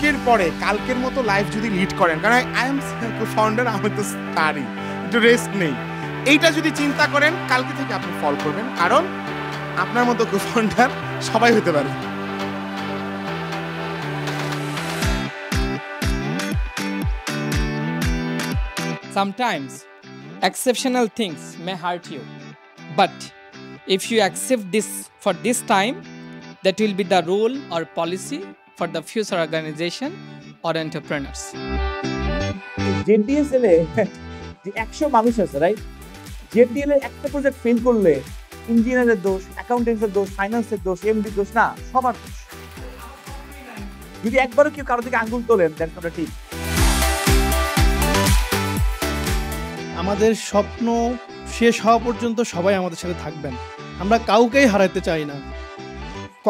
আজকের পরে কালকের মতো লাইফ যদি লিড করেন, কারণ আই এম ফাউন্ডার, আমি তো পারি, একটু রেস্ট নেই, এইটা যদি চিন্তা করেন কালকে থেকে আপনি ফল করবেন, কারণ আপনার মতো ফাউন্ডার সবাই হতে পারে। Sometimes exceptional things may hurt you, but if you accept this for this time, that will be the rule or policy for the future organization or entrepreneurs. জেডিএসএল এ যে 100 মানুষ আছে, রাইট? জেডিএল এর একটা প্রজেক্ট ফেল করলে ইঞ্জিনিয়ারের দোষ, অ্যাকাউন্টেন্টের দোষ, ফাইন্যান্সের দোষ, এমডির দোষ না, সবার দোষ। যদি একবারও কেউ কারো দিকে আঙ্গুল তোলেন, দ্যাটস নট ঠিক। আমাদের স্বপ্ন শেষ হওয়া পর্যন্ত সবাই আমাদের সাথে থাকবেন, আমরা কাউকেই হারাতে চাই না।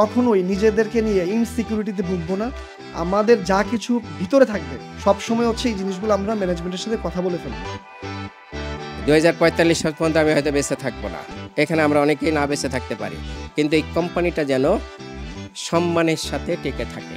কখনোই নিজেদেরকে নিয়ে ইনসিকিউরিটিতে ভুগবো না। আমাদের যা কিছু ভিতরে থাকবে সবসময় হচ্ছে এই জিনিসগুলো আমরা ম্যানেজমেন্টের সাথে কথা বলে ফেলবো। 2045 সাল পর্যন্ত আমি হয়তো বেঁচে থাকবো না, এখানে আমরা অনেকেই না বেঁচে থাকতে পারি, কিন্তু এই কোম্পানিটা যেন সম্মানের সাথে টিকে থাকে।